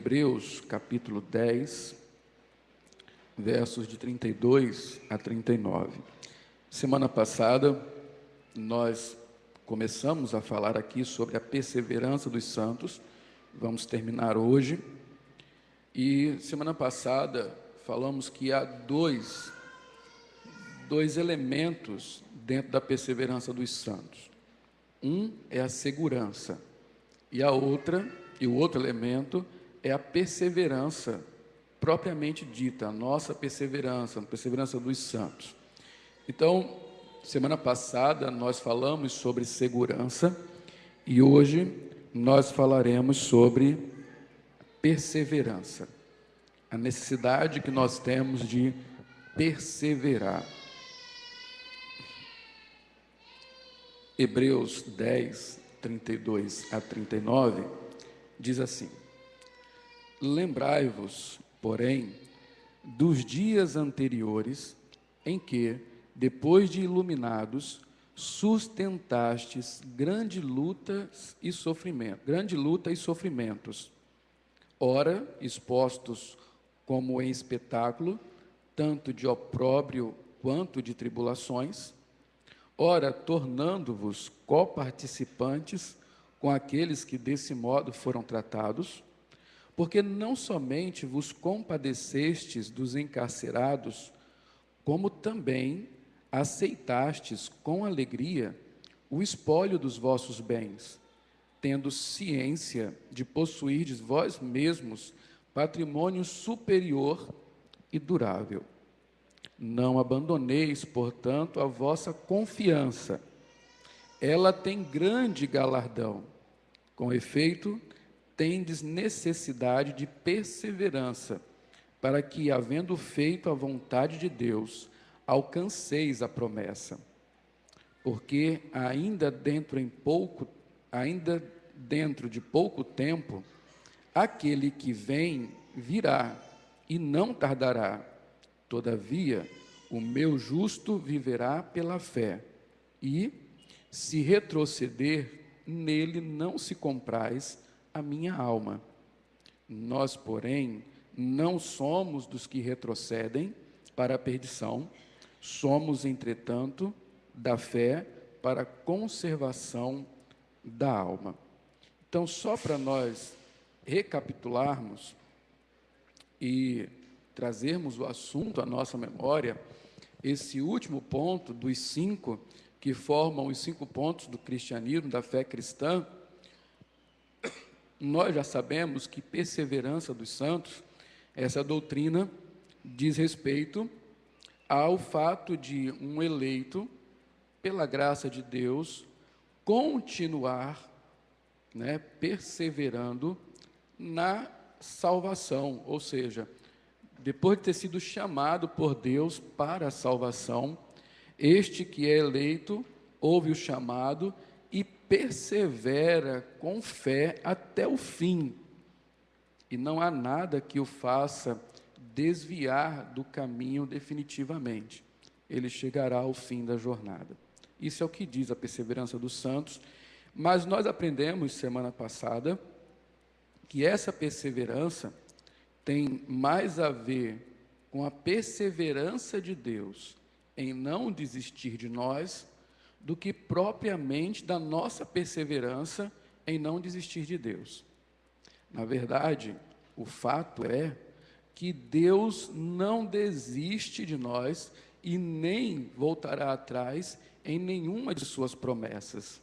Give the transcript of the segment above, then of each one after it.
Hebreus, capítulo 10, versos de 32 a 39. Semana passada, nós começamos a falar aqui sobre a perseverança dos santos, vamos terminar hoje. E semana passada, falamos que há dois elementos dentro da perseverança dos santos. Um é a segurança, e o outro elemento é a perseverança propriamente dita, a nossa perseverança, a perseverança dos santos. Então, semana passada nós falamos sobre segurança e hoje nós falaremos sobre perseverança, a necessidade que nós temos de perseverar. Hebreus 10, 32 a 39, diz assim: Lembrai-vos, porém, dos dias anteriores, em que, depois de iluminados, sustentastes grande luta e sofrimentos, ora expostos como em espetáculo, tanto de opróbrio quanto de tribulações, ora tornando-vos coparticipantes com aqueles que desse modo foram tratados, porque não somente vos compadecestes dos encarcerados, como também aceitastes com alegria o espólio dos vossos bens, tendo ciência de possuirdes vós mesmos patrimônio superior e durável. Não abandoneis, portanto, a vossa confiança. Ela tem grande galardão. Com efeito, tendes necessidade de perseverança, para que, havendo feito a vontade de Deus, alcanceis a promessa. Porque ainda dentro de pouco tempo, aquele que vem virá e não tardará. Todavia, o meu justo viverá pela fé, e, se retroceder, nele não se compraz a minha alma. Nós, porém, não somos dos que retrocedem para a perdição, somos, entretanto, da fé para a conservação da alma. Então, só para nós recapitularmos e trazermos o assunto à nossa memória, esse último ponto dos 5 que formam os 5 pontos do cristianismo, da fé cristã, nós já sabemos que perseverança dos santos, essa doutrina diz respeito ao fato de um eleito, pela graça de Deus, continuar, perseverando na salvação, ou seja, depois de ter sido chamado por Deus para a salvação, este que é eleito ouve o chamado e persevera com fé até o fim. E não há nada que o faça desviar do caminho definitivamente. Ele chegará ao fim da jornada. Isso é o que diz a perseverança dos santos. Mas nós aprendemos semana passada que essa perseverança tem mais a ver com a perseverança de Deus em não desistir de nós do que propriamente da nossa perseverança em não desistir de Deus. Na verdade, o fato é que Deus não desiste de nós e nem voltará atrás em nenhuma de suas promessas.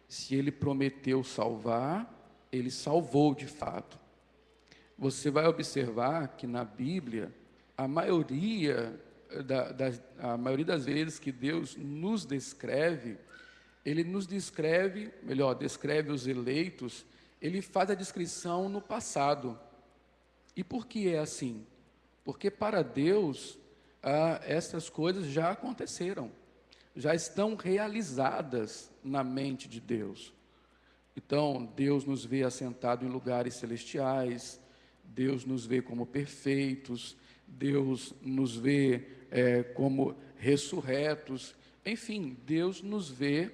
Se Ele prometeu salvar, Ele salvou de fato. Você vai observar que na Bíblia, a maioria das vezes que Deus nos descreve, Ele nos descreve, descreve os eleitos, Ele faz a descrição no passado. E por que é assim? Porque para Deus, essas coisas já aconteceram, já estão realizadas na mente de Deus. Então, Deus nos vê assentado em lugares celestiais, Deus nos vê como perfeitos, Deus nos vê como ressurretos, enfim, Deus nos vê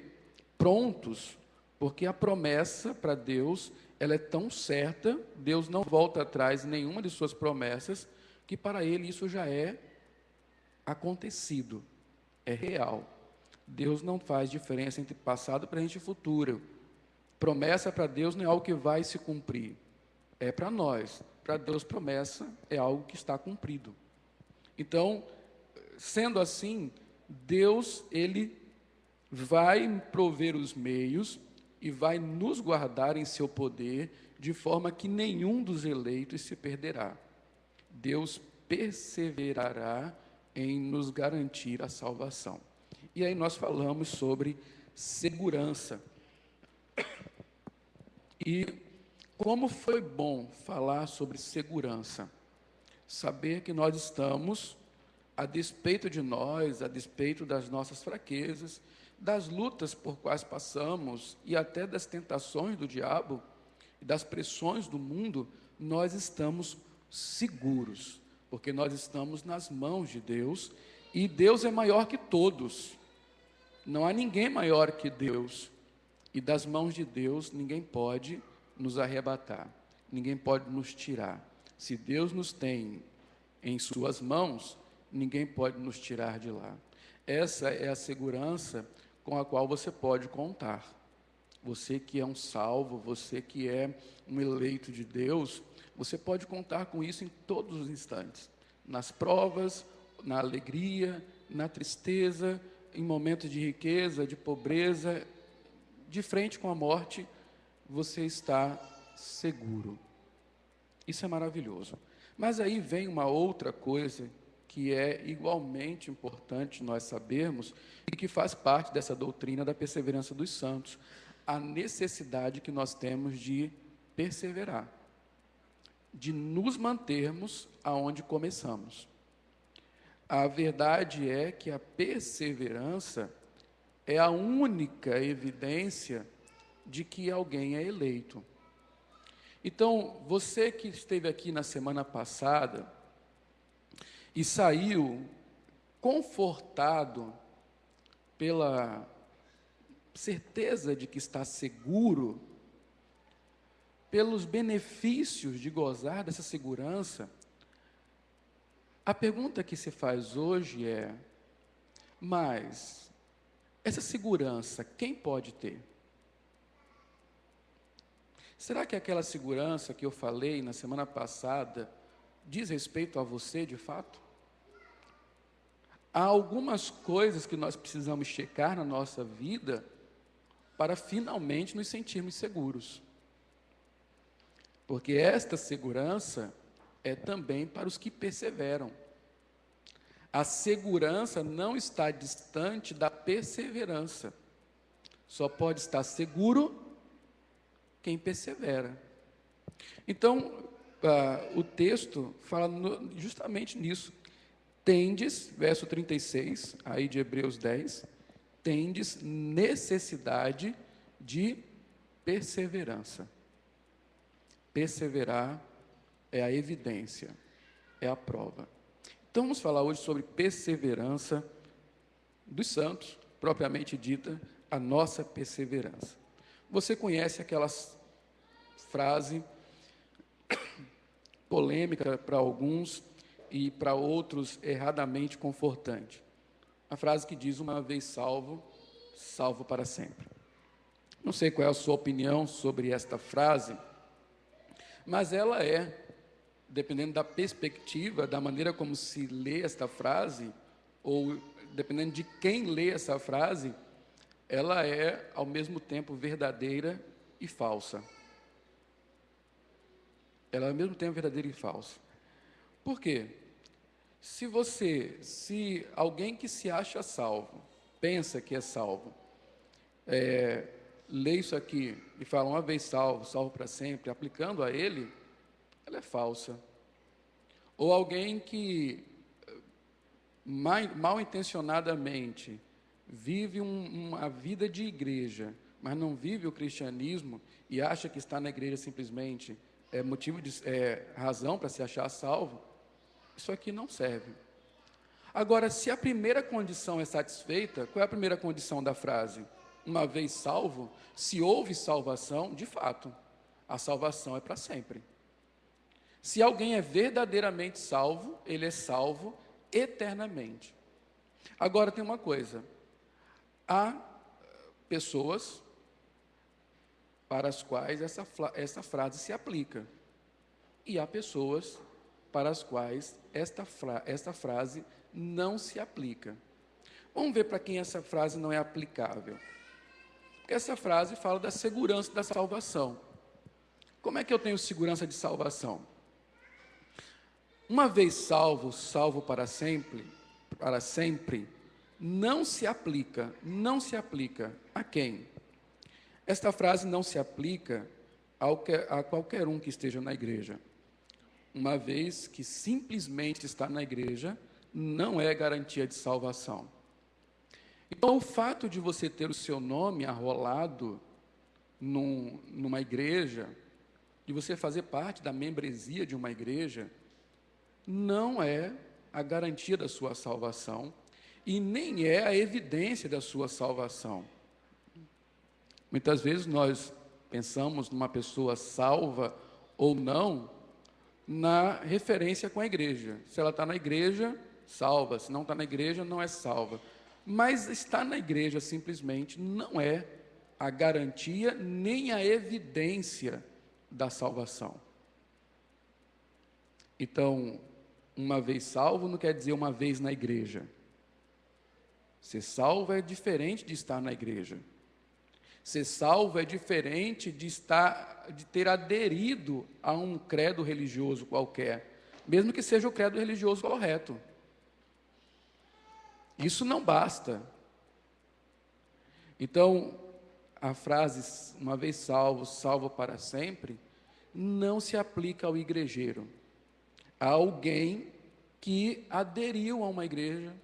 prontos, porque a promessa para Deus ela é tão certa, Deus não volta atrás em nenhuma de suas promessas, que para ele isso já é acontecido, é real. Deus não faz diferença entre passado, presente e futuro. Promessa para Deus não é algo que vai se cumprir, é para nós. Para Deus, promessa é algo que está cumprido. Então, sendo assim, Deus, Ele vai prover os meios e vai nos guardar em seu poder, de forma que nenhum dos eleitos se perderá. Deus perseverará em nos garantir a salvação. E aí nós falamos sobre segurança. E como foi bom falar sobre segurança. Saber que nós estamos, a despeito de nós, a despeito das nossas fraquezas, das lutas por quais passamos e até das tentações do diabo e das pressões do mundo, nós estamos seguros, porque nós estamos nas mãos de Deus e Deus é maior que todos. Não há ninguém maior que Deus. E das mãos de Deus ninguém pode nos arrebatar, ninguém pode nos tirar. Se Deus nos tem em suas mãos, ninguém pode nos tirar de lá. Essa é a segurança com a qual você pode contar. Você que é um salvo, você que é um eleito de Deus, você pode contar com isso em todos os instantes. Nas provas, na alegria, na tristeza, em momentos de riqueza, de pobreza, de frente com a morte, você está seguro. Isso é maravilhoso. Mas aí vem uma outra coisa que é igualmente importante nós sabermos e que faz parte dessa doutrina da perseverança dos santos, a necessidade que nós temos de perseverar, de nos mantermos aonde começamos. A verdade é que a perseverança é a única evidência de que alguém é eleito. Então, você que esteve aqui na semana passada e saiu confortado pela certeza de que está seguro, pelos benefícios de gozar dessa segurança, a pergunta que se faz hoje é: mas essa segurança quem pode ter? Será que aquela segurança que eu falei na semana passada diz respeito a você de fato? Há algumas coisas que nós precisamos checar na nossa vida para finalmente nos sentirmos seguros. Porque esta segurança é também para os que perseveram. A segurança não está distante da perseverança. Só pode estar seguro quem persevera. Então, o texto fala justamente nisso. Tendes, verso 36, aí de Hebreus 10, tendes necessidade de perseverança. Perseverar é a evidência, é a prova. Então, vamos falar hoje sobre perseverança dos santos, propriamente dita, a nossa perseverança. Você conhece aquela frase polêmica para alguns e para outros erradamente confortante. A frase que diz: uma vez salvo, salvo para sempre. Não sei qual é a sua opinião sobre esta frase, mas ela é, dependendo da perspectiva, da maneira como se lê esta frase, ou dependendo de quem lê essa frase, ela é, ao mesmo tempo, verdadeira e falsa. Ela é, ao mesmo tempo, verdadeira e falsa. Por quê? Se alguém que se acha salvo, pensa que é salvo, lê isso aqui e fala uma vez salvo, salvo para sempre, aplicando a ele, ela é falsa. Ou alguém que mal intencionadamente vive uma vida de igreja, mas não vive o cristianismo e acha que está na igreja simplesmente razão para se achar salvo, isso aqui não serve. Agora, se a primeira condição é satisfeita, qual é a primeira condição da frase? Uma vez salvo, se houve salvação, de fato, A salvação é para sempre. Se alguém é verdadeiramente salvo, ele é salvo eternamente. Agora tem uma coisa, há pessoas para as quais essa frase se aplica, e há pessoas para as quais esta frase não se aplica. Vamos ver para quem essa frase não é aplicável. Porque essa frase fala da segurança da salvação. Como é que eu tenho segurança de salvação? Uma vez salvo, salvo para sempre, não se aplica a quem? Esta frase não se aplica a qualquer um que esteja na igreja. Uma vez que simplesmente estar na igreja não é garantia de salvação. Então, o fato de você ter o seu nome arrolado numa igreja, de você fazer parte da membresia de uma igreja, não é a garantia da sua salvação e nem é a evidência da sua salvação. Muitas vezes nós pensamos numa pessoa salva ou não na referência com a igreja. Se ela está na igreja, salva. Se não está na igreja, não é salva. Mas estar na igreja simplesmente não é a garantia nem a evidência da salvação. Então, uma vez salvo não quer dizer uma vez na igreja. Ser salvo é diferente de estar na igreja. Ser salvo é diferente de ter aderido a um credo religioso qualquer, mesmo que seja o credo religioso correto. Isso não basta. Então, a frase, uma vez salvo, salvo para sempre, não se aplica ao igrejeiro, a alguém que aderiu a uma igreja,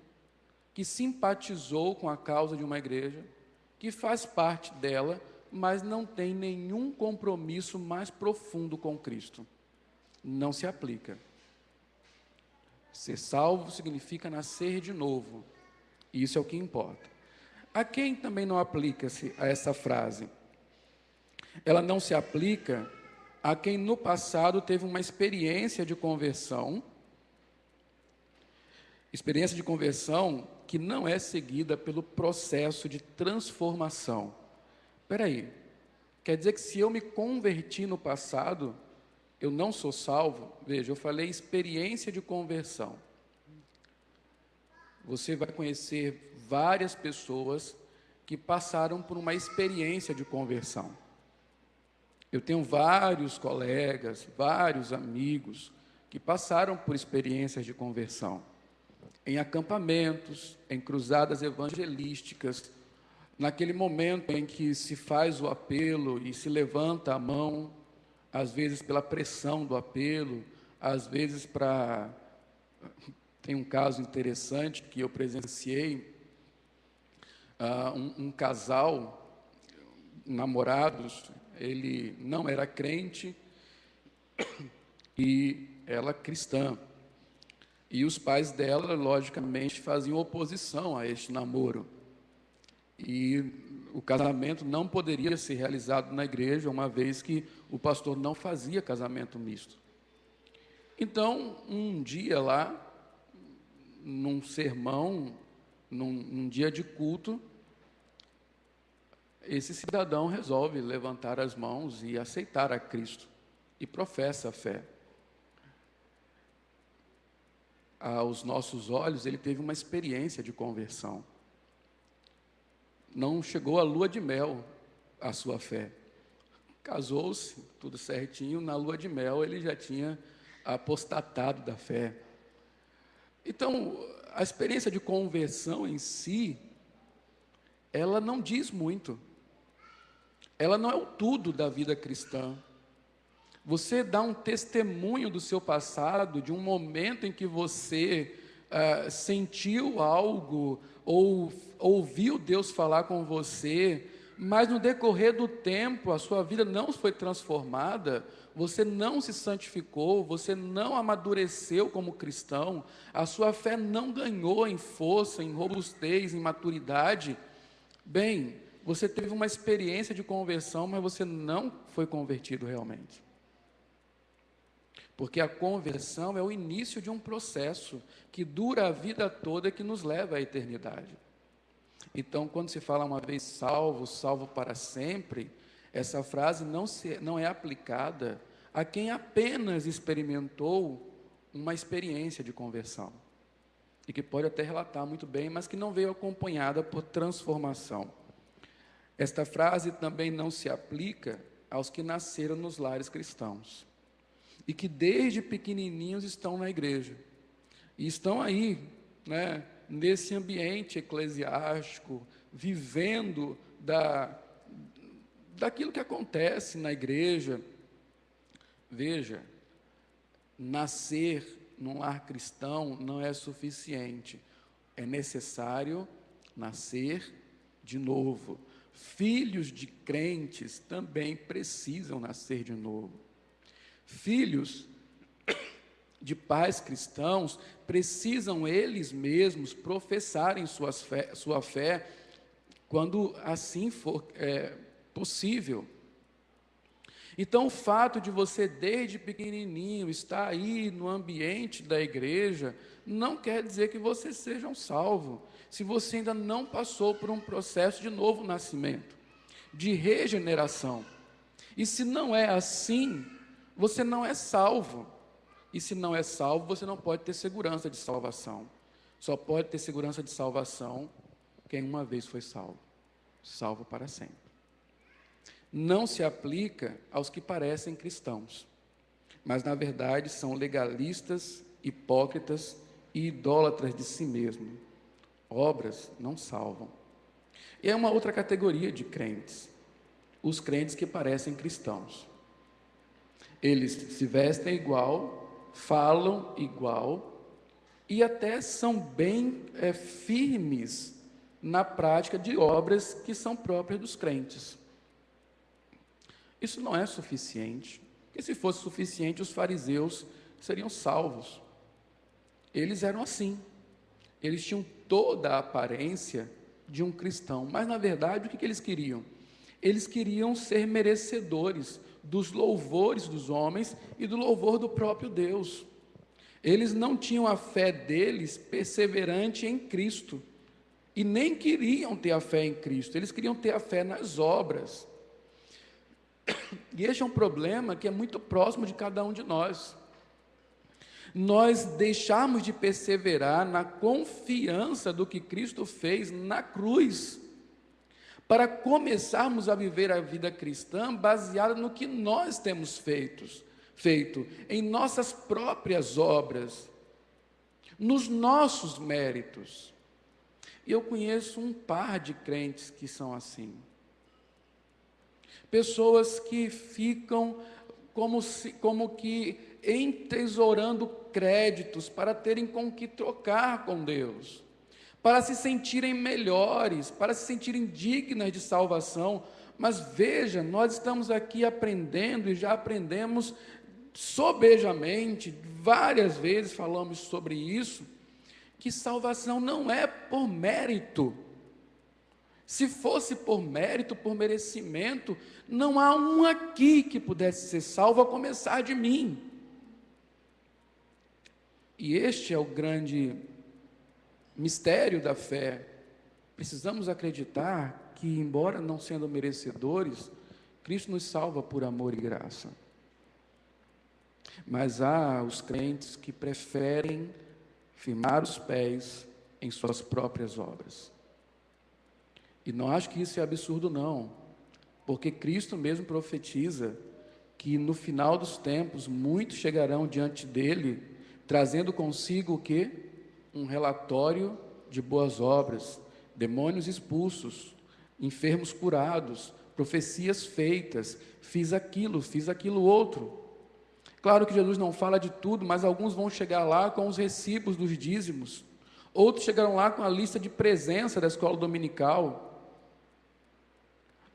que simpatizou com a causa de uma igreja, que faz parte dela, mas não tem nenhum compromisso mais profundo com Cristo. Não se aplica. Ser salvo significa nascer de novo. Isso é o que importa. A quem também não aplica-se a essa frase? Ela não se aplica a quem no passado teve uma experiência de conversão que não é seguida pelo processo de transformação. Espera aí, quer dizer que se eu me converti no passado, eu não sou salvo? Veja, eu falei experiência de conversão. Você vai conhecer várias pessoas que passaram por uma experiência de conversão. Eu tenho vários colegas, vários amigos que passaram por experiências de conversão. Em acampamentos, em cruzadas evangelísticas, naquele momento em que se faz o apelo e se levanta a mão, às vezes pela pressão do apelo, às vezes para... Tem um caso interessante que eu presenciei, um casal, namorados, ele não era crente e ela cristã. E os pais dela, logicamente, faziam oposição a este namoro. E o casamento não poderia ser realizado na igreja, uma vez que o pastor não fazia casamento misto. Então, um dia lá, num sermão, num dia de culto, esse cidadão resolve levantar as mãos e aceitar a Cristo, e professa a fé. Aos nossos olhos, ele teve uma experiência de conversão. Não chegou à lua de mel a sua fé. Casou-se, tudo certinho, na lua de mel ele já tinha apostatado da fé. Então, a experiência de conversão em si, ela não diz muito. Ela não é o tudo da vida cristã. Você dá um testemunho do seu passado, de um momento em que você sentiu algo, ou ouviu Deus falar com você, mas no decorrer do tempo a sua vida não foi transformada, você não se santificou, você não amadureceu como cristão, a sua fé não ganhou em força, em robustez, em maturidade. Bem, você teve uma experiência de conversão, mas você não foi convertido realmente. Porque a conversão é o início de um processo que dura a vida toda e que nos leva à eternidade. Então, quando se fala uma vez salvo, salvo para sempre, essa frase não é aplicada a quem apenas experimentou uma experiência de conversão. E que pode até relatar muito bem, mas que não veio acompanhada por transformação. Esta frase também não se aplica aos que nasceram nos lares cristãos e que desde pequenininhos estão na igreja e estão aí, né, nesse ambiente eclesiástico, vivendo daquilo que acontece na igreja. Veja, nascer num lar cristão não é suficiente, é necessário nascer de novo. Filhos de crentes também precisam nascer de novo. Filhos de pais cristãos precisam eles mesmos professarem sua fé quando assim for possível. Então, o fato de você, desde pequenininho, estar aí no ambiente da igreja, não quer dizer que você seja um salvo, se você ainda não passou por um processo de novo nascimento, de regeneração. E se não é assim, você não é salvo. E se não é salvo, você não pode ter segurança de salvação. Só pode ter segurança de salvação quem uma vez foi salvo. Salvo para sempre. Não se aplica aos que parecem cristãos, mas na verdade são legalistas, hipócritas e idólatras de si mesmo. Obras não salvam. E é uma outra categoria de crentes, os crentes que parecem cristãos. Eles se vestem igual, falam igual e até são bem firmes na prática de obras que são próprias dos crentes. Isso não é suficiente, porque se fosse suficiente, os fariseus seriam salvos. Eles eram assim, eles tinham toda a aparência de um cristão, mas na verdade o que eles queriam? Eles queriam ser merecedores dos louvores dos homens e do louvor do próprio Deus. Eles não tinham a fé deles perseverante em Cristo, e nem queriam ter a fé em Cristo, eles queriam ter a fé nas obras. E este é um problema que é muito próximo de cada um de nós. Nós deixamos de perseverar na confiança do que Cristo fez na cruz, para começarmos a viver a vida cristã baseada no que nós temos feito em nossas próprias obras, nos nossos méritos. E eu conheço um par de crentes que são assim. Pessoas que ficam como que entesourando créditos para terem com que trocar com Deus, para se sentirem melhores, para se sentirem dignas de salvação. Mas veja, nós estamos aqui aprendendo e já aprendemos sobejamente, várias vezes falamos sobre isso, que salvação não é por mérito. Se fosse por mérito, por merecimento, não há um aqui que pudesse ser salvo, a começar de mim. E este é o grande mistério da fé. Precisamos acreditar que, embora não sendo merecedores, Cristo nos salva por amor e graça. Mas há os crentes que preferem firmar os pés em suas próprias obras. E não acho que isso é absurdo, não, porque Cristo mesmo profetiza que no final dos tempos muitos chegarão diante dele, trazendo consigo o quê? Um relatório de boas obras, demônios expulsos, enfermos curados, profecias feitas, fiz aquilo outro. Claro que Jesus não fala de tudo, mas alguns vão chegar lá com os recibos dos dízimos, outros chegaram lá com a lista de presença da escola dominical.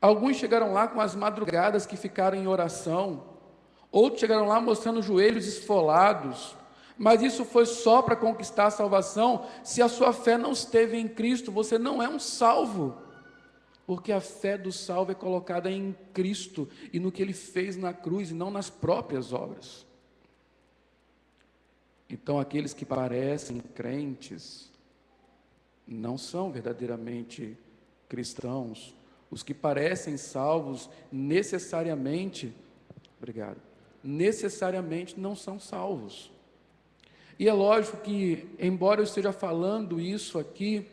Alguns chegaram lá com as madrugadas que ficaram em oração, outros chegaram lá mostrando joelhos esfolados, mas isso foi só para conquistar a salvação. Se a sua fé não esteve em Cristo, você não é um salvo, Porque a fé do salvo é colocada em Cristo e no que Ele fez na cruz e não nas próprias obras. Então, aqueles que parecem crentes não são verdadeiramente cristãos. Os que parecem salvos necessariamente não são salvos. E é lógico que, embora eu esteja falando isso aqui,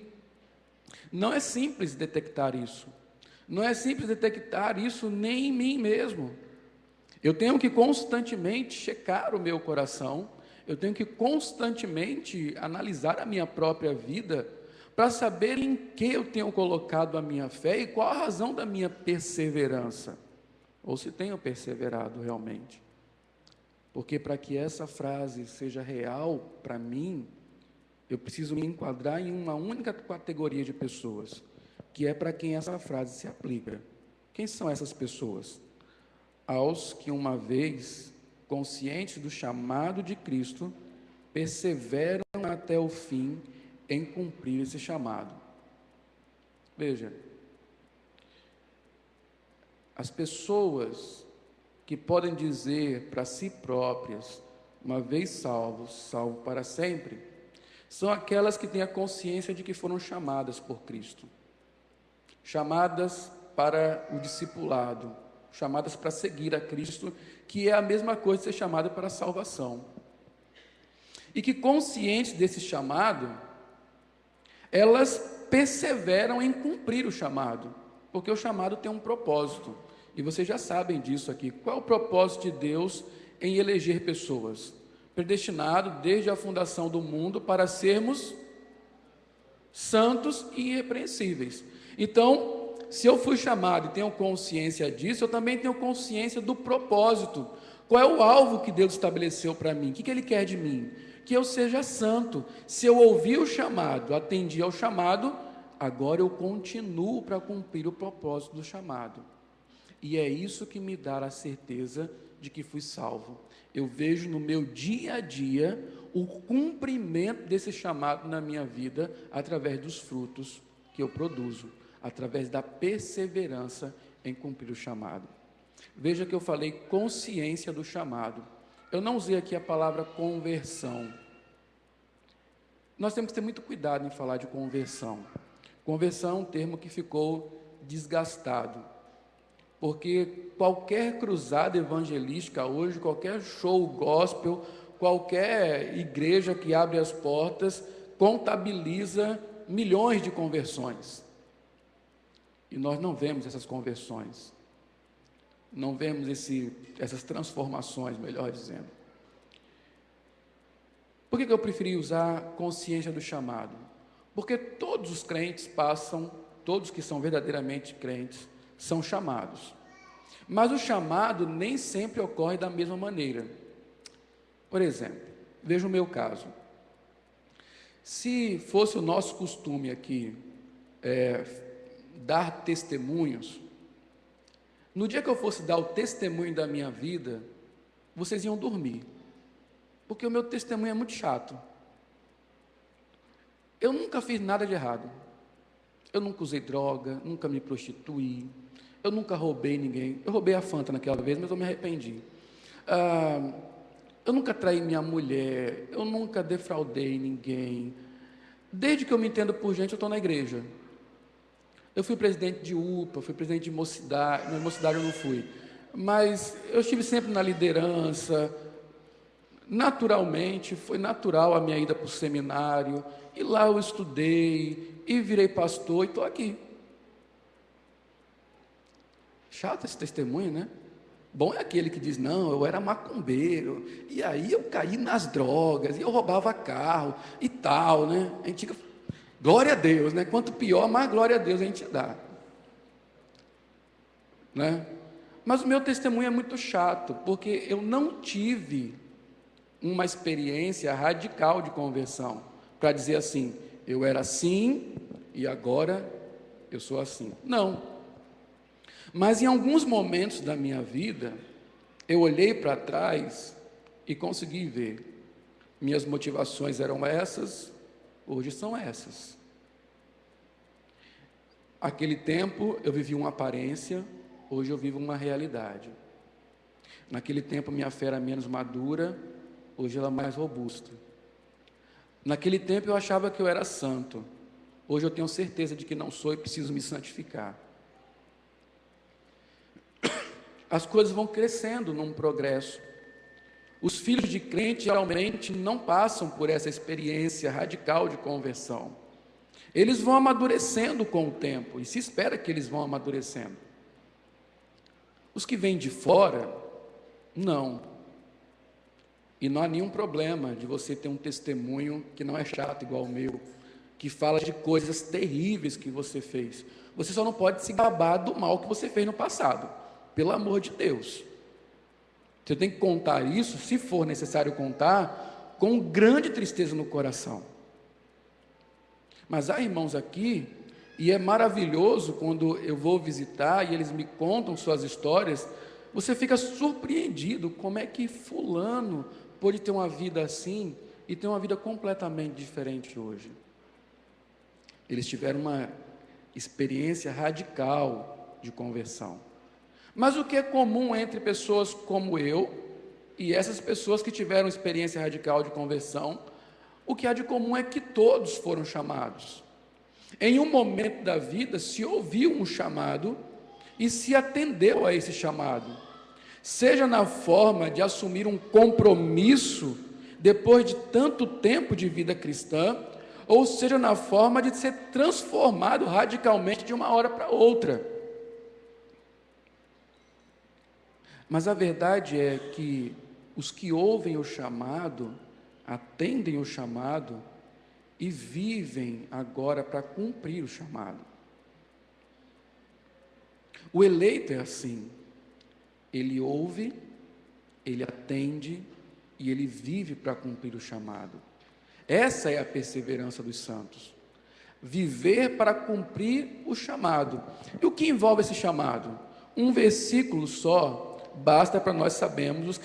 não é simples detectar isso. Não é simples detectar isso nem em mim mesmo. Eu tenho que constantemente checar o meu coração, eu tenho que constantemente analisar a minha própria vida para saber em que eu tenho colocado a minha fé e qual a razão da minha perseverança, ou se tenho perseverado realmente. Porque para que essa frase seja real para mim, eu preciso me enquadrar em uma única categoria de pessoas, que é para quem essa frase se aplica. Quem são essas pessoas? Aos que, uma vez conscientes do chamado de Cristo, perseveram até o fim em cumprir esse chamado. Veja, as pessoas que podem dizer para si próprias, uma vez salvos, salvo para sempre, são aquelas que têm a consciência de que foram chamadas por Cristo, chamadas para o discipulado, chamadas para seguir a Cristo, que é a mesma coisa de ser chamada para a salvação. E que, conscientes desse chamado, elas perseveram em cumprir o chamado, porque o chamado tem um propósito, e vocês já sabem disso aqui. Qual é o propósito de Deus em eleger pessoas? Predestinado desde a fundação do mundo para sermos santos e irrepreensíveis. Então, se eu fui chamado e tenho consciência disso, eu também tenho consciência do propósito. Qual é o alvo que Deus estabeleceu para mim? O que Ele quer de mim? Que eu seja santo. Se eu ouvi o chamado, atendi ao chamado, agora eu continuo para cumprir o propósito do chamado. E é isso que me dá a certeza de que fui salvo. Eu vejo no meu dia a dia o cumprimento desse chamado na minha vida através dos frutos que eu produzo, através da perseverança em cumprir o chamado. Veja que eu falei consciência do chamado. Eu não usei aqui a palavra conversão. Nós temos que ter muito cuidado em falar de conversão. Conversão é um termo que ficou desgastado, porque qualquer cruzada evangelística hoje, qualquer show gospel, qualquer igreja que abre as portas, contabiliza milhões de conversões. E nós não vemos essas conversões, não vemos essas transformações, melhor dizendo. Por que eu preferi usar consciência do chamado? Porque todos os crentes passam, todos que são verdadeiramente crentes, são chamados. Mas o chamado nem sempre ocorre da mesma maneira. Por exemplo, veja o meu caso. Se fosse o nosso costume aqui, dar testemunhos, no dia que eu fosse dar o testemunho da minha vida, vocês iam dormir, porque o meu testemunho é muito chato. Eu nunca fiz nada de errado, eu nunca usei droga, nunca me prostituí, eu nunca roubei ninguém. Eu roubei a Fanta naquela vez, mas eu me arrependi. Eu nunca traí minha mulher, eu nunca defraudei ninguém. Desde que eu me entendo por gente, eu estou na igreja. Eu fui presidente de UPA, fui presidente de mocidade, na mocidade eu não fui, mas eu estive sempre na liderança. Naturalmente, foi natural a minha ida para o seminário, e lá eu estudei, e virei pastor, e estou aqui. Chato esse testemunho, né? Bom é aquele que diz, não, eu era macumbeiro, e aí eu caí nas drogas, e eu roubava carro, e tal, né? A gente fica, glória a Deus, né? Quanto pior, mais glória a Deus a gente dá, né? Mas o meu testemunho é muito chato, porque eu não tive uma experiência radical de conversão, para dizer assim, eu era assim, e agora eu sou assim. Não. Mas em alguns momentos da minha vida, eu olhei para trás e consegui ver. Minhas motivações eram essas, hoje são essas. Aquele tempo eu vivi uma aparência, hoje eu vivo uma realidade. Naquele tempo minha fé era menos madura, hoje ela é mais robusta. Naquele tempo eu achava que eu era santo, hoje eu tenho certeza de que não sou e preciso me santificar. As coisas vão crescendo num progresso. Os filhos de crente geralmente não passam por essa experiência radical de conversão. Eles vão amadurecendo com o tempo, e se espera que eles vão amadurecendo. Os que vêm de fora, não. E não há nenhum problema de você ter um testemunho que não é chato igual o meu, que fala de coisas terríveis que você fez. Você só não pode se gabar do mal que você fez no passado, pelo amor de Deus. Você tem que contar isso, se for necessário contar, com grande tristeza no coração. Mas há irmãos aqui, e é maravilhoso quando eu vou visitar e eles me contam suas histórias, você fica surpreendido como é que fulano pôde ter uma vida assim e ter uma vida completamente diferente hoje. Eles tiveram uma experiência radical de conversão. Mas o que é comum entre pessoas como eu e essas pessoas que tiveram experiência radical de conversão, o que há de comum é que todos foram chamados. Em um momento da vida se ouviu um chamado e se atendeu a esse chamado, seja na forma de assumir um compromisso depois de tanto tempo de vida cristã, ou seja na forma de ser transformado radicalmente de uma hora para outra. Mas a verdade é que os que ouvem o chamado, atendem o chamado e vivem agora para cumprir o chamado. O eleito é assim, ele ouve, ele atende e ele vive para cumprir o chamado. Essa é a perseverança dos santos, viver para cumprir o chamado. E o que envolve esse chamado? Um versículo só basta para nós sabermos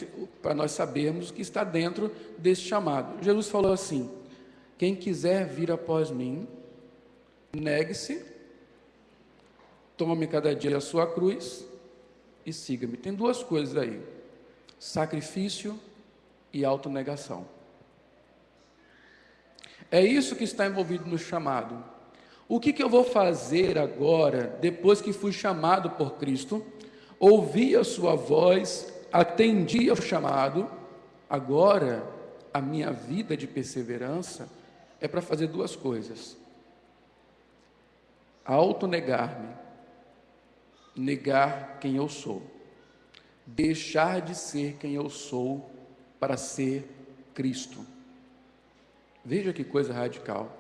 o que está dentro desse chamado. Jesus falou assim: quem quiser vir após mim, negue-se, tome cada dia a sua cruz e siga-me. Tem duas coisas aí: sacrifício e autonegação. É isso que está envolvido no chamado. O que eu vou fazer agora, depois que fui chamado por Cristo, ouvi a sua voz, atendi ao chamado, agora a minha vida de perseverança é para fazer duas coisas: autonegar-me, negar quem eu sou, deixar de ser quem eu sou para ser Cristo. Veja que coisa radical.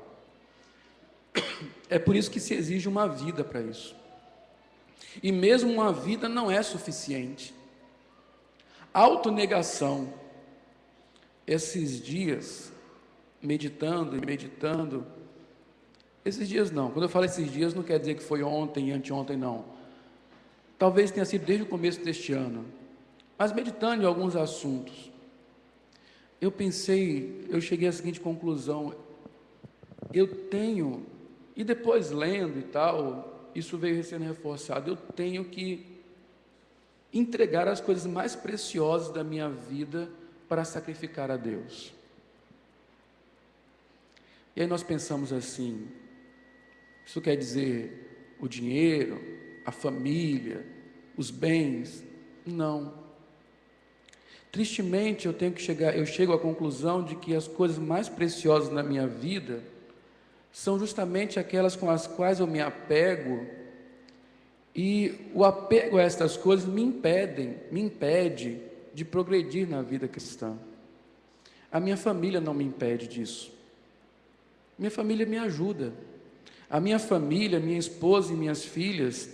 É por isso que se exige uma vida para isso. E mesmo uma vida não é suficiente. Autonegação. Esses dias, meditando, esses dias não, quando eu falo esses dias não quer dizer que foi ontem e anteontem não. Talvez tenha sido desde o começo deste ano. Mas meditando em alguns assuntos, eu cheguei à seguinte conclusão: eu tenho, e depois lendo e tal, isso veio sendo reforçado, eu tenho que entregar as coisas mais preciosas da minha vida para sacrificar a Deus. E aí nós pensamos assim: isso quer dizer o dinheiro, a família, os bens? Não. Tristemente eu chego à conclusão de que as coisas mais preciosas na minha vida são justamente aquelas com as quais eu me apego, e o apego a estas coisas me impede de progredir na vida cristã. A minha família não me impede disso. Minha família me ajuda. A minha família, minha esposa e minhas filhas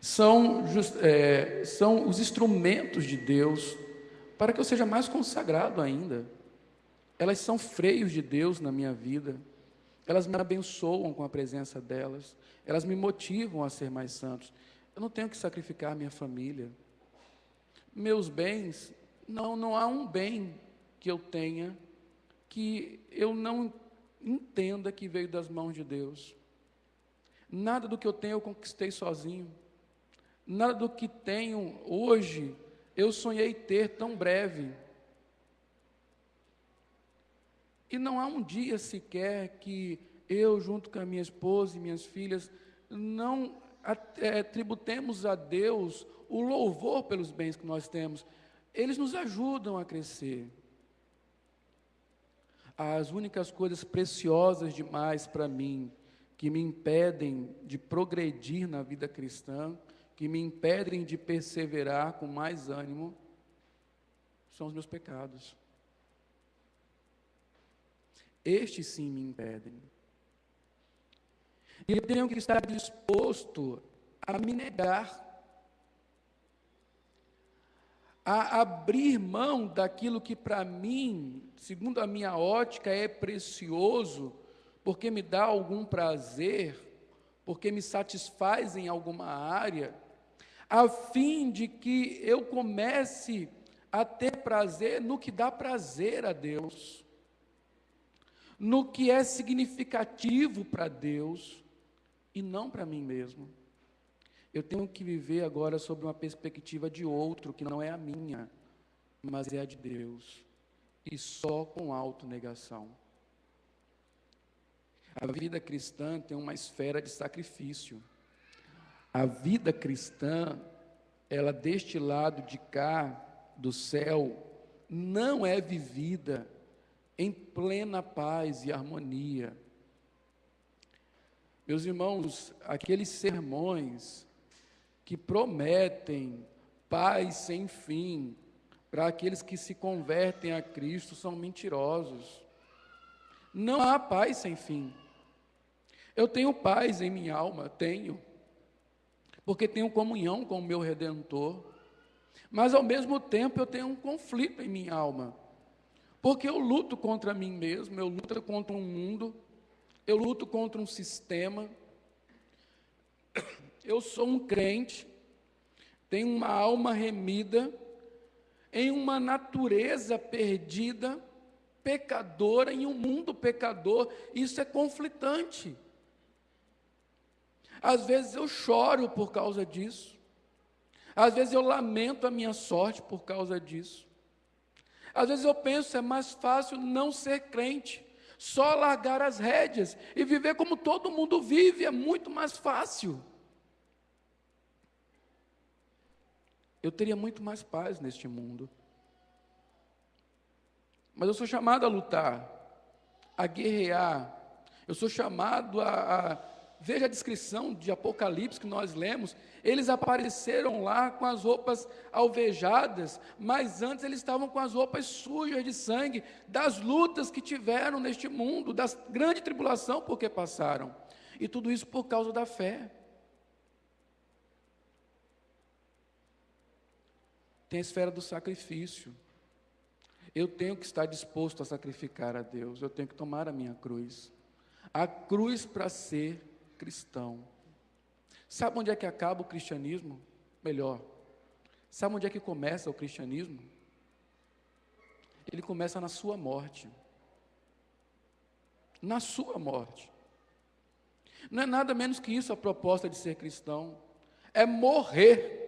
são os instrumentos de Deus para que eu seja mais consagrado ainda. Elas são freios de Deus na minha vida. Elas me abençoam com a presença delas. Elas me motivam a ser mais santos. Eu não tenho que sacrificar minha família. Meus bens, não há um bem que eu tenha que eu não entenda que veio das mãos de Deus. Nada do que eu tenho eu conquistei sozinho. Nada do que tenho hoje eu sonhei ter tão breve. E não há um dia sequer que eu, junto com a minha esposa e minhas filhas, não tributemos a Deus o louvor pelos bens que nós temos. Eles nos ajudam a crescer. As únicas coisas preciosas demais para mim, que me impedem de progredir na vida cristã, que me impedem de perseverar com mais ânimo, são os meus pecados. Estes sim me impedem. E eu tenho que estar disposto a me negar, a abrir mão daquilo que para mim, segundo a minha ótica, é precioso, porque me dá algum prazer, porque me satisfaz em alguma área, a fim de que eu comece a ter prazer no que dá prazer a Deus, no que é significativo para Deus, e não para mim mesmo. Eu tenho que viver agora sob uma perspectiva de outro, que não é a minha, mas é a de Deus, e só com autonegação. A vida cristã tem uma esfera de sacrifício. A vida cristã, ela deste lado de cá, do céu, não é vivida em plena paz e harmonia. Meus irmãos, aqueles sermões que prometem paz sem fim para aqueles que se convertem a Cristo são mentirosos. Não há paz sem fim. Eu tenho paz em minha alma, tenho, porque tenho comunhão com o meu Redentor, mas ao mesmo tempo eu tenho um conflito em minha alma, porque eu luto contra mim mesmo, eu luto contra um mundo, eu luto contra um sistema. Eu sou um crente, tenho uma alma remida, em uma natureza perdida, pecadora, em um mundo pecador. Isso é conflitante. Às vezes eu choro por causa disso, às vezes eu lamento a minha sorte por causa disso, às vezes eu penso, é mais fácil não ser crente, só largar as rédeas e viver como todo mundo vive, é muito mais fácil. Eu teria muito mais paz neste mundo. Mas eu sou chamado a lutar, a guerrear. Eu sou chamado veja a descrição de Apocalipse que nós lemos. Eles apareceram lá com as roupas alvejadas, mas antes eles estavam com as roupas sujas de sangue, das lutas que tiveram neste mundo, da grande tribulação por que passaram. E tudo isso por causa da fé. Tem a esfera do sacrifício. Eu tenho que estar disposto a sacrificar a Deus, eu tenho que tomar a minha cruz. A cruz para ser cristão. Sabe onde é que acaba o cristianismo? Melhor, sabe onde é que começa o cristianismo? Ele começa na sua morte. Na sua morte. Não é nada menos que isso a proposta de ser cristão. É morrer.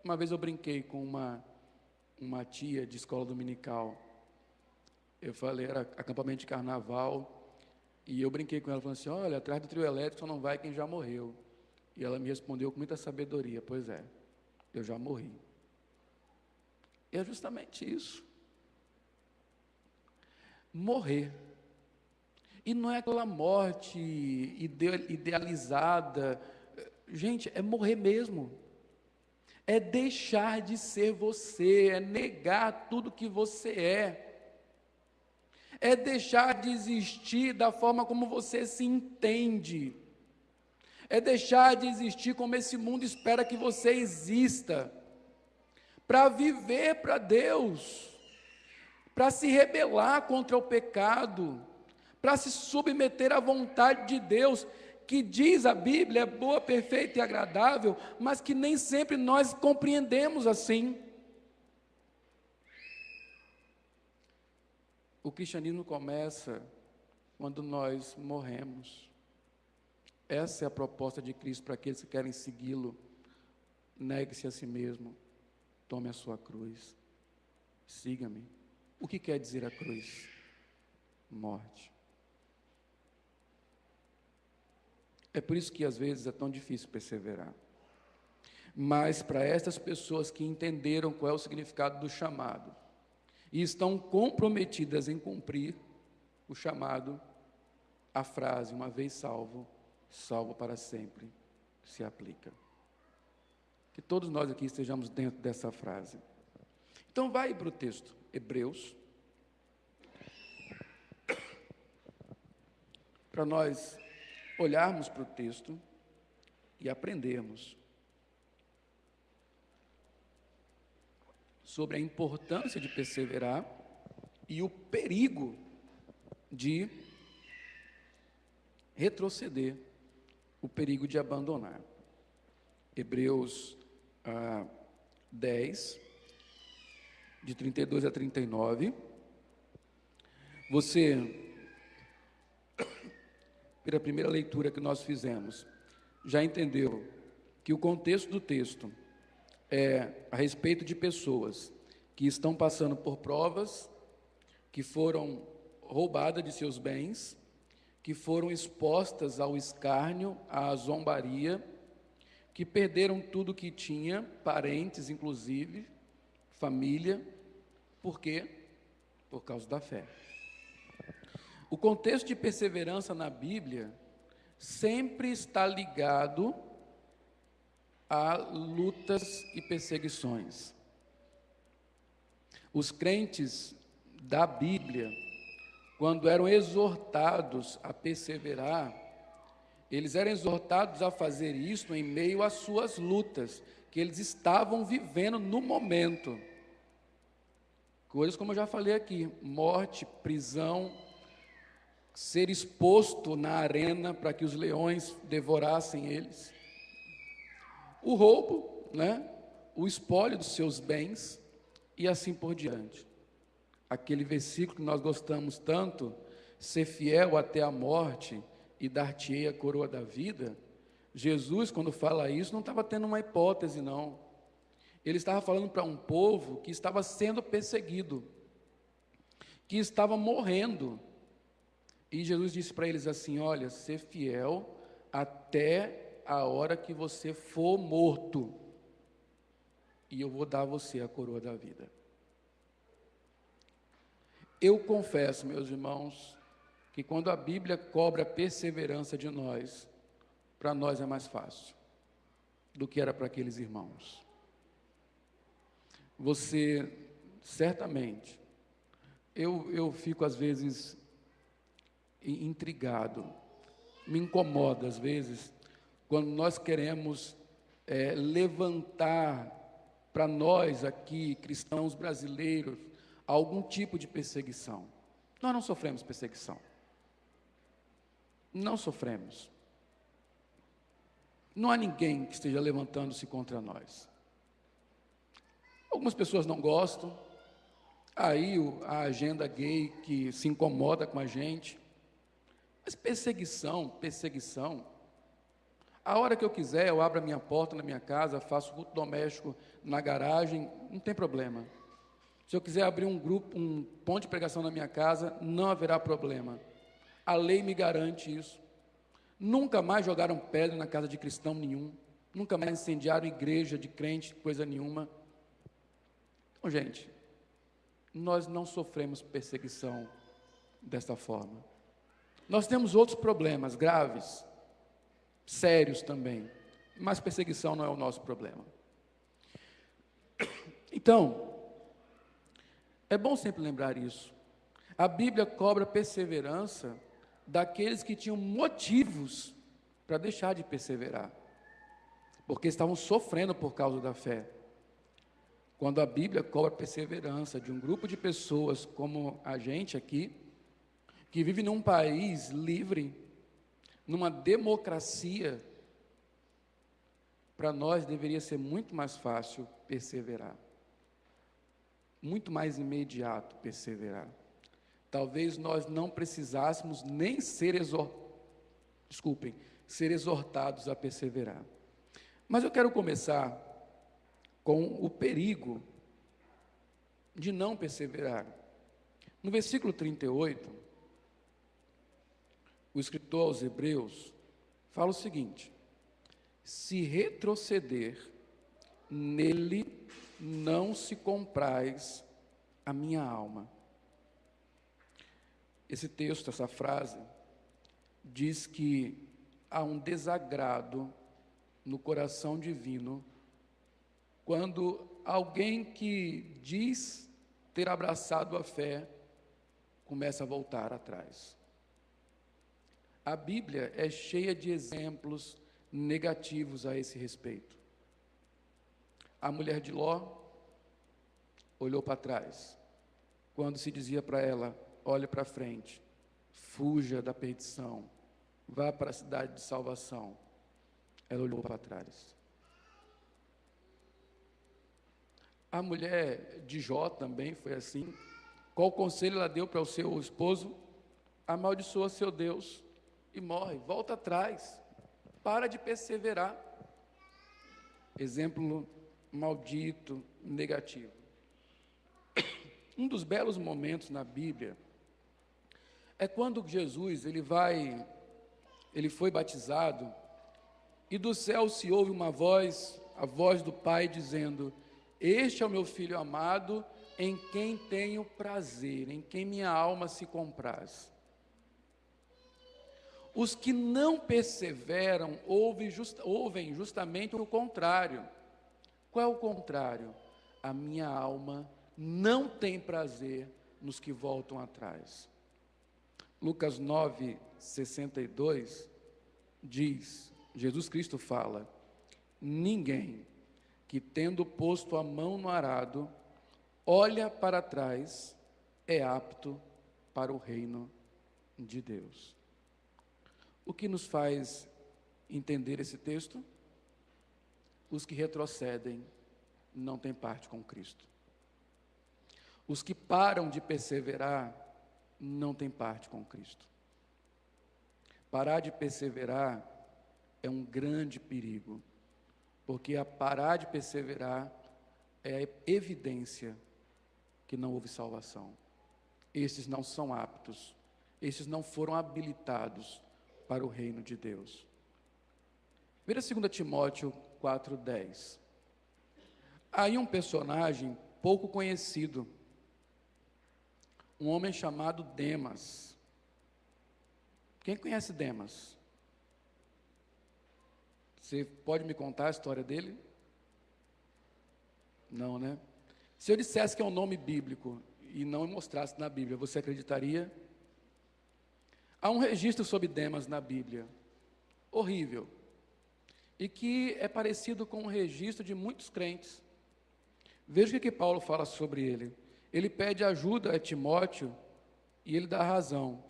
Uma vez eu brinquei com uma tia de escola dominical. Eu falei, era acampamento de carnaval, e eu brinquei com ela, falando assim, olha, atrás do trio elétrico só não vai quem já morreu. E ela me respondeu com muita sabedoria, pois é, eu já morri. E é justamente isso. Morrer. E não é aquela morte idealizada. Gente, é morrer mesmo. É deixar de ser você, é negar tudo que você é deixar de existir da forma como você se entende, é deixar de existir como esse mundo espera que você exista, para viver para Deus, para se rebelar contra o pecado, para se submeter à vontade de Deus, que diz a Bíblia, é boa, perfeita e agradável, mas que nem sempre nós compreendemos assim. O cristianismo começa quando nós morremos. Essa é a proposta de Cristo para aqueles que querem segui-lo. Negue-se a si mesmo, tome a sua cruz, siga-me. O que quer dizer a cruz? Morte. É por isso que às vezes é tão difícil perseverar. Mas para estas pessoas que entenderam qual é o significado do chamado e estão comprometidas em cumprir o chamado, a frase, uma vez salvo, salvo para sempre, se aplica. Que todos nós aqui estejamos dentro dessa frase. Então vai para o texto, Hebreus, para nós olharmos para o texto e aprendermos sobre a importância de perseverar e o perigo de retroceder, o perigo de abandonar. Hebreus 10, de 32 a 39. Você, pela primeira leitura que nós fizemos, já entendeu que o contexto do texto é a respeito de pessoas que estão passando por provas, que foram roubadas de seus bens, que foram expostas ao escárnio, à zombaria, que perderam tudo que tinha, parentes inclusive, família. Por quê? Por causa da fé. O contexto de perseverança na Bíblia sempre está ligado a lutas e perseguições. Os crentes da Bíblia, quando eram exortados a perseverar, eles eram exortados a fazer isso em meio às suas lutas, que eles estavam vivendo no momento. Coisas como eu já falei aqui, morte, prisão, ser exposto na arena para que os leões devorassem eles, o roubo, o espólio dos seus bens e assim por diante. Aquele versículo que nós gostamos tanto, ser fiel até a morte e dar-te-ei a coroa da vida. Jesus, quando fala isso, não estava tendo uma hipótese, não. Ele estava falando para um povo que estava sendo perseguido, que estava morrendo. E Jesus disse para eles assim: olha, ser fiel até a hora que você for morto, e eu vou dar a você a coroa da vida. Eu confesso, meus irmãos, que quando a Bíblia cobra a perseverança de nós, para nós é mais fácil do que era para aqueles irmãos. Você, certamente, eu fico às vezes intrigado, me incomoda às vezes, quando nós queremos levantar para nós aqui, cristãos brasileiros, algum tipo de perseguição. Nós não sofremos perseguição. Não sofremos. Não há ninguém que esteja levantando-se contra nós. Algumas pessoas não gostam, aí a agenda gay que se incomoda com a gente. Mas perseguição, a hora que eu quiser, eu abro a minha porta na minha casa, faço culto doméstico na garagem, não tem problema. Se eu quiser abrir um grupo, um ponto de pregação na minha casa, não haverá problema. A lei me garante isso. Nunca mais jogaram pedra na casa de cristão nenhum. Nunca mais incendiaram igreja de crente, coisa nenhuma. Então, gente, nós não sofremos perseguição desta forma. Nós temos outros problemas graves, sérios também, mas perseguição não é o nosso problema. Então, é bom sempre lembrar isso. A Bíblia cobra perseverança daqueles que tinham motivos para deixar de perseverar, porque estavam sofrendo por causa da fé. Quando a Bíblia cobra perseverança de um grupo de pessoas como a gente aqui, que vive num país livre, numa democracia, para nós deveria ser muito mais fácil perseverar, muito mais imediato perseverar. talvez nós não precisássemos nem ser exortados a perseverar. Mas eu quero começar com o perigo de não perseverar. No versículo 38, o escritor aos Hebreus fala o seguinte: se retroceder, nele não se compraz a minha alma. Esse texto, essa frase, diz que há um desagrado no coração divino quando alguém que diz ter abraçado a fé começa a voltar atrás. A Bíblia é cheia de exemplos negativos a esse respeito. A mulher de Ló olhou para trás, quando se dizia para ela: olhe para frente, fuja da perdição, vá para a cidade de salvação. Ela olhou para trás. A mulher de Jó também foi assim. Qual conselho ela deu para o seu esposo? Amaldiçoa seu Deus e morre, volta atrás, para de perseverar. Exemplo maldito, negativo. Um dos belos momentos na Bíblia é quando Jesus ele foi batizado e do céu se ouve uma voz, a voz do Pai dizendo: este é o meu Filho amado, em quem tenho prazer, em quem minha alma se compraz. Os que não perseveram ouvem justamente o contrário. Qual é o contrário? A minha alma não tem prazer nos que voltam atrás. Lucas 9, 62 diz, Jesus Cristo fala: ninguém que tendo posto a mão no arado, olha para trás, é apto para o reino de Deus. O que nos faz entender esse texto? Os que retrocedem não têm parte com Cristo. Os que param de perseverar não têm parte com Cristo. Parar de perseverar é um grande perigo, porque a parar de perseverar é a evidência que não houve salvação. Esses não são aptos, esses não foram habilitados para o reino de Deus. Veja 2 Timóteo 4,10. Aí um personagem pouco conhecido, um homem chamado Demas. Quem conhece Demas? Você pode me contar a história dele? Não, né? Se eu dissesse que é um nome bíblico e não mostrasse na Bíblia, você acreditaria? Há um registro sobre Demas na Bíblia, horrível, e que é parecido com o registro de muitos crentes. Veja o que Paulo fala sobre ele. Ele pede ajuda a Timóteo e ele dá razão.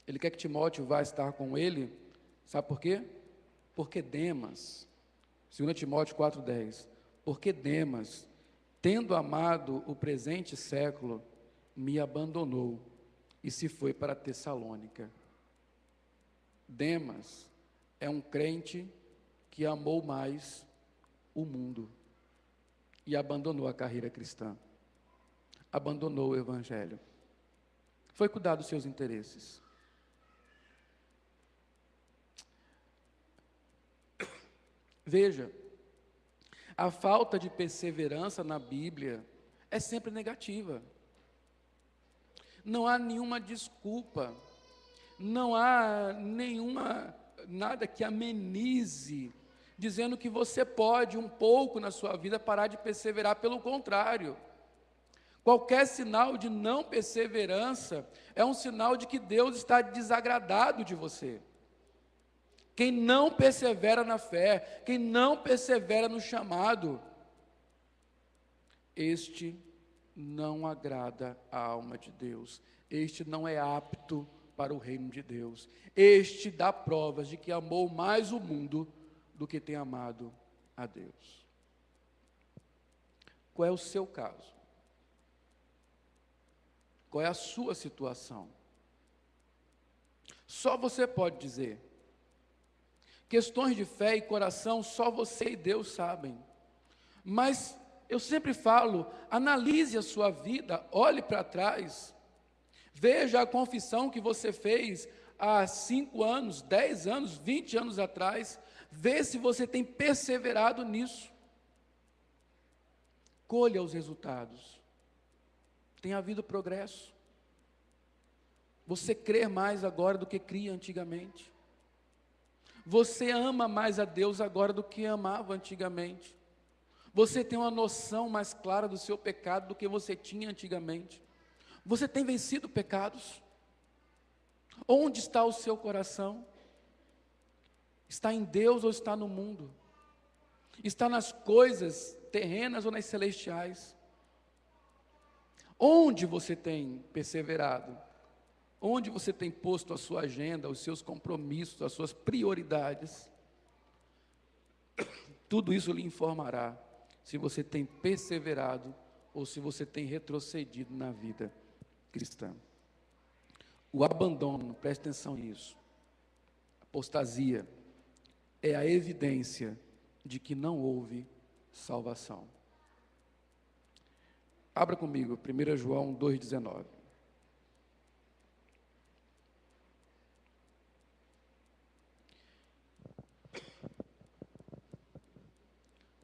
Ele quer que Timóteo vá estar com ele, sabe por quê? Porque Demas, 2 Timóteo 4,10, porque Demas, tendo amado o presente século, me abandonou e se foi para Tessalônica. Demas é um crente que amou mais o mundo e abandonou a carreira cristã, abandonou o evangelho, foi cuidar dos seus interesses. Veja, a falta de perseverança na Bíblia é sempre negativa. Não há nenhuma desculpa, não há nada que amenize, dizendo que você pode um pouco na sua vida parar de perseverar. Pelo contrário, qualquer sinal de não perseverança é um sinal de que Deus está desagradado de você. Quem não persevera na fé, quem não persevera no chamado, este não agrada a alma de Deus, este não é apto para o reino de Deus, este dá provas de que amou mais o mundo do que tem amado a Deus. Qual é o seu caso? qual é a sua situação. Só você pode dizer. Questões de fé e coração, só você e Deus sabem. Mas eu sempre falo, analise a sua vida, olhe para trás, veja a confissão que você fez há 5 anos, 10 anos, 20 anos atrás, vê se você tem perseverado nisso. Colha os resultados. Tem havido progresso. Você crê mais agora do que cria antigamente. Você ama mais a Deus agora do que amava antigamente. Você tem uma noção mais clara do seu pecado do que você tinha antigamente. Você tem vencido pecados? Onde está o seu coração? Está em Deus ou está no mundo? Está nas coisas terrenas ou nas celestiais? Onde você tem perseverado? Onde você tem posto a sua agenda, os seus compromissos, as suas prioridades? Tudo isso lhe informará se você tem perseverado ou se você tem retrocedido na vida cristã. O abandono, preste atenção nisso, apostasia, é a evidência de que não houve salvação. Abra comigo, 1 João 2,19.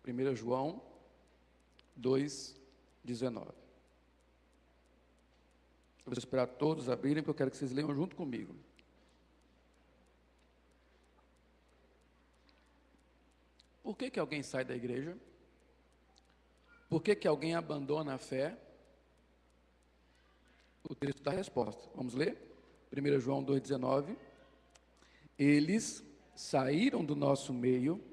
1 João 2,19. Eu vou esperar todos abrirem, porque eu quero que vocês leiam junto comigo. Por que alguém sai da igreja? Por que alguém abandona a fé? O texto dá a resposta. Vamos ler? 1 João 2,19. Eles saíram do nosso meio,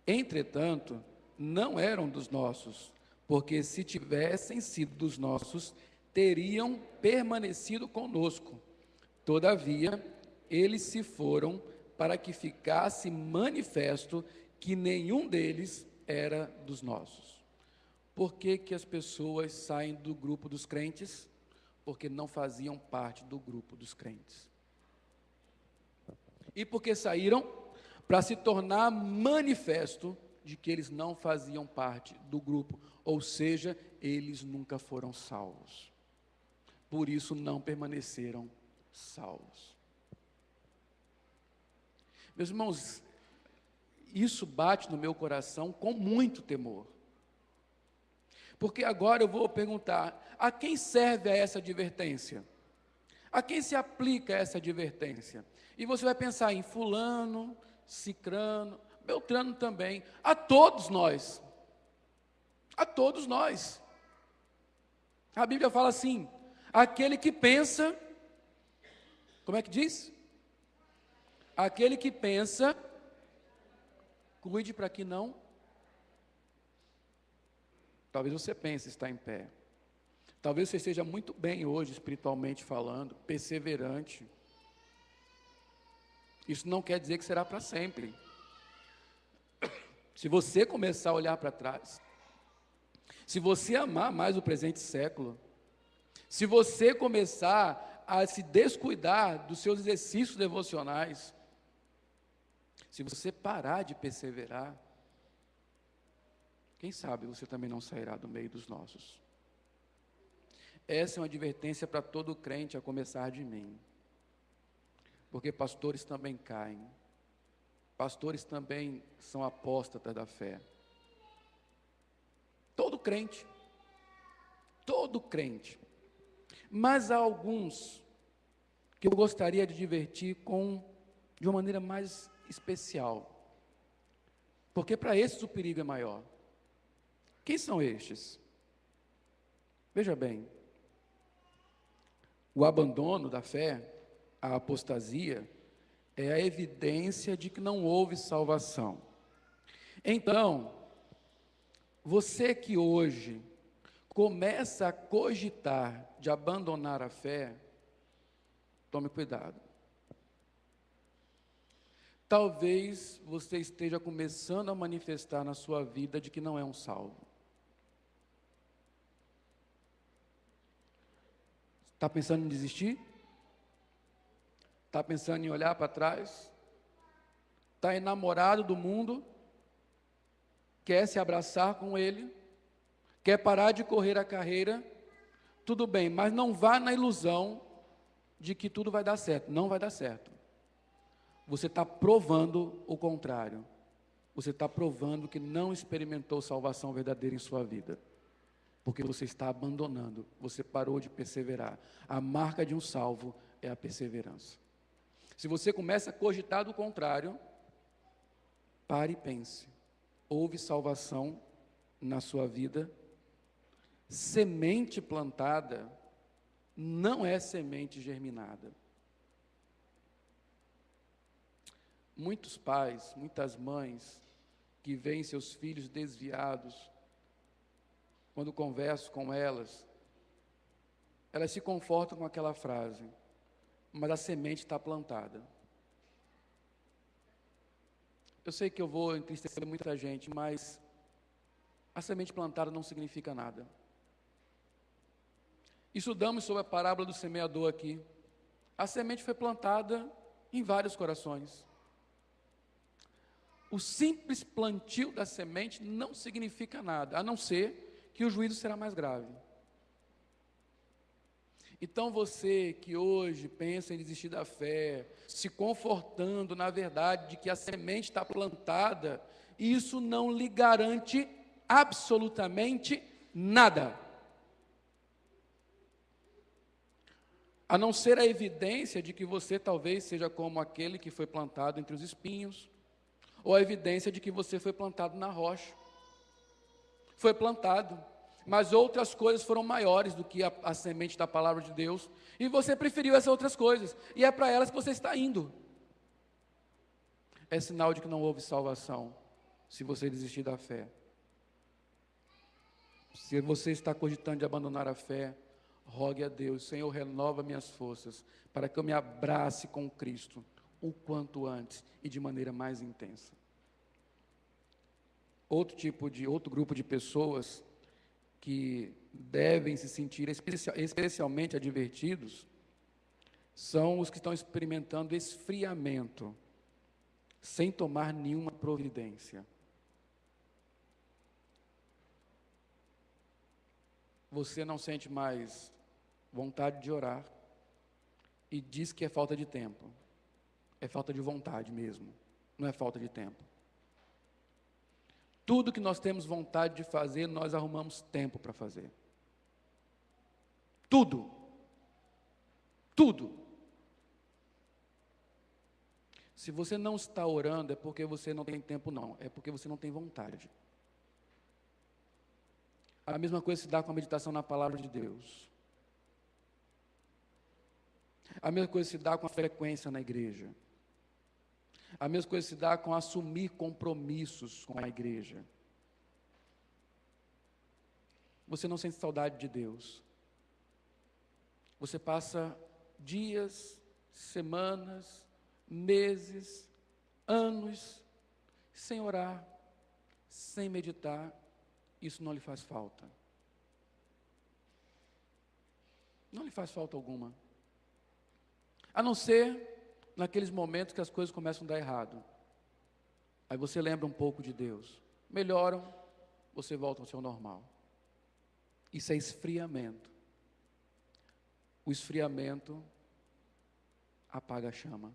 entretanto, não eram dos nossos, porque se tivessem sido dos nossos, teriam permanecido conosco. Todavia, eles se foram para que ficasse manifesto que nenhum deles era dos nossos. Por que as pessoas saem do grupo dos crentes? Porque não faziam parte do grupo dos crentes. E porque saíram? Para se tornar manifesto de que eles não faziam parte do grupo, ou seja, eles nunca foram salvos. Por isso não permaneceram salvos. Meus irmãos, isso bate no meu coração com muito temor. Porque agora eu vou perguntar, a quem serve essa advertência? A quem se aplica essa advertência? E você vai pensar em fulano, cicrano, Beltrano também, a todos nós. A todos nós. A Bíblia fala assim, aquele que pensa, como é que diz? Aquele que pensa, cuide para que não. Talvez você pense estar em pé. Talvez você esteja muito bem hoje, espiritualmente falando, perseverante. Isso não quer dizer que será para sempre. Se você começar a olhar para trás, se você amar mais o presente século, se você começar a se descuidar dos seus exercícios devocionais, se você parar de perseverar, quem sabe você também não sairá do meio dos nossos. Essa é uma advertência para todo crente, a começar de mim. Porque pastores também caem. Pastores também são apóstatas da fé. Todo crente. Todo crente. Mas há alguns que eu gostaria de divertir de uma maneira mais especial. Porque para esses o perigo é maior. Quem são estes? Veja bem, o abandono da fé, a apostasia, é a evidência de que não houve salvação. Então, você que hoje começa a cogitar de abandonar a fé, tome cuidado. Talvez você esteja começando a manifestar na sua vida de que não é um salvo. Está pensando em desistir? Está pensando em olhar para trás? Está enamorado do mundo? Quer se abraçar com ele? Quer parar de correr a carreira? Tudo bem, mas não vá na ilusão de que tudo vai dar certo. Não vai dar certo. Você está provando o contrário. Você está provando que não experimentou salvação verdadeira em sua vida. Porque você está abandonando, você parou de perseverar. A marca de um salvo é a perseverança. Se você começa a cogitar do contrário, pare e pense. Houve salvação na sua vida? Semente plantada não é semente germinada. Muitos pais, muitas mães que veem seus filhos desviados, quando converso com elas se confortam com aquela frase: mas a semente está plantada. Eu sei que eu vou entristecer muita gente, mas a semente plantada não significa nada. Estudamos sobre a parábola do semeador aqui. A semente foi plantada em vários corações. O simples plantio da semente não significa nada, a não ser que o juízo será mais grave. Então você que hoje pensa em desistir da fé, se confortando na verdade de que a semente está plantada, isso não lhe garante absolutamente nada. A não ser a evidência de que você talvez seja como aquele que foi plantado entre os espinhos, ou a evidência de que você foi plantado na rocha. Foi plantado, mas outras coisas foram maiores do que a semente da palavra de Deus, e você preferiu essas outras coisas, e é para elas que você está indo. É sinal de que não houve salvação, se você desistir da fé. Se você está cogitando de abandonar a fé, rogue a Deus: Senhor, renova minhas forças, para que eu me abrace com Cristo, o quanto antes e de maneira mais intensa. Outro grupo de pessoas que devem se sentir especialmente advertidos são os que estão experimentando esfriamento, sem tomar nenhuma providência. Você não sente mais vontade de orar e diz que é falta de tempo. É falta de vontade mesmo, não é falta de tempo. Tudo que nós temos vontade de fazer, nós arrumamos tempo para fazer. Tudo. Tudo. Se você não está orando, é porque você não tem tempo, não. É porque você não tem vontade. A mesma coisa se dá com a meditação na palavra de Deus. A mesma coisa se dá com a frequência na igreja. A mesma coisa se dá com assumir compromissos com a igreja. Você não sente saudade de Deus. Você passa dias, semanas, meses, anos, sem orar, sem meditar. Isso não lhe faz falta. Não lhe faz falta alguma. A não ser naqueles momentos que as coisas começam a dar errado. Aí você lembra um pouco de Deus. Melhoram, você volta ao seu normal. Isso é esfriamento. O esfriamento apaga a chama.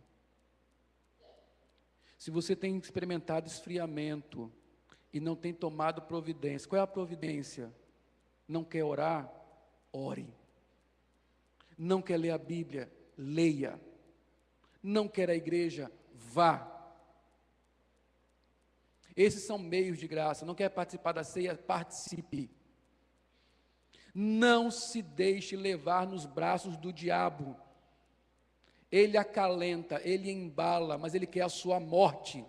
Se você tem experimentado esfriamento e não tem tomado providência, qual é a providência? Não quer orar? Ore. Não quer ler a Bíblia? Leia. Não quer a igreja? Vá. Esses são meios de graça. Não quer participar da ceia? Participe. Não se deixe levar nos braços do diabo. Ele acalenta, ele embala, mas ele quer a sua morte.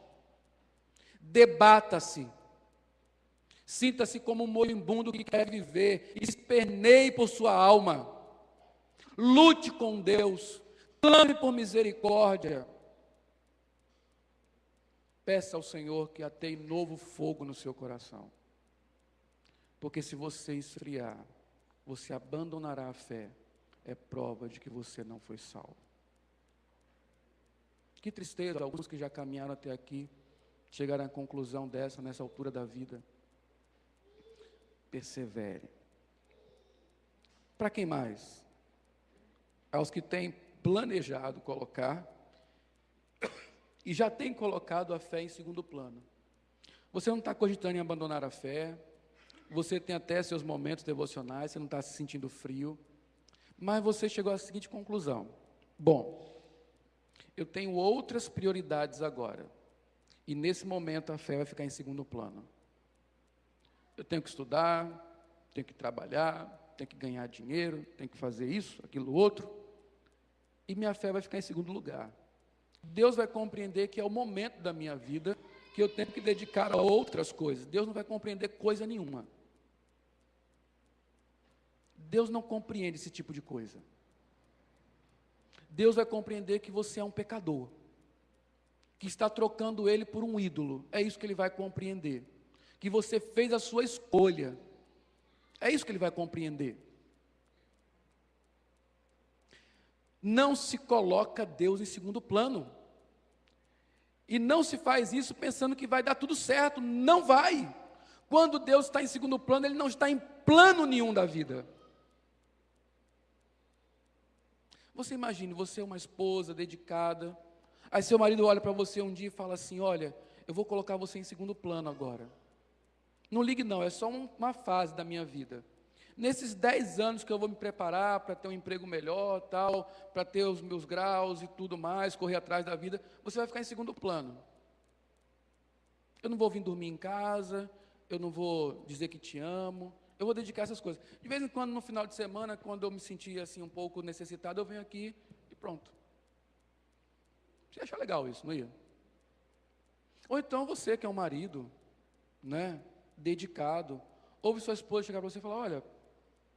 Debata-se. Sinta-se como um moribundo que quer viver. Esperneie por sua alma. Lute com Deus. Clame por misericórdia. Peça ao Senhor que ateie novo fogo no seu coração. Porque se você esfriar, você abandonará a fé. é prova de que você não foi salvo. Que tristeza, alguns que já caminharam até aqui, chegaram à conclusão nessa altura da vida. Persevere. Para quem mais? Aos que têm planejado colocar e já têm colocado a fé em segundo plano. Você não está cogitando em abandonar a fé, você tem até seus momentos devocionais, você não está se sentindo frio, mas você chegou à seguinte conclusão: bom, eu tenho outras prioridades agora, e nesse momento a fé vai ficar em segundo plano. Eu tenho que estudar, tenho que trabalhar, tenho que ganhar dinheiro, tenho que fazer isso, aquilo, outro, e minha fé vai ficar em segundo lugar. Deus vai compreender que é o momento da minha vida que eu tenho que dedicar a outras coisas. Deus não vai compreender coisa nenhuma. Deus não compreende esse tipo de coisa. Deus vai compreender que você é um pecador, que está trocando Ele por um ídolo. É isso que Ele vai compreender. Que você fez a sua escolha. É isso que Ele vai compreender. Não se coloca Deus em segundo plano. E não se faz isso pensando que vai dar tudo certo. Não vai. Quando Deus está em segundo plano, Ele não está em plano nenhum da vida. Você imagine, você é uma esposa dedicada, aí seu marido olha para você um dia e fala assim: olha, eu vou colocar você em segundo plano agora. Não ligue não, é só uma fase da minha vida. Nesses 10 anos que eu vou me preparar para ter um emprego melhor, tal, para ter os meus graus e tudo mais, correr atrás da vida, você vai ficar em segundo plano. Eu não vou vir dormir em casa, eu não vou dizer que te amo, eu vou dedicar essas coisas. De vez em quando, no final de semana, quando eu me sentir assim um pouco necessitado, eu venho aqui e pronto. Você acha legal isso, não ia? Ou então você que é um marido, né, dedicado, ouve sua esposa chegar para você e falar: olha,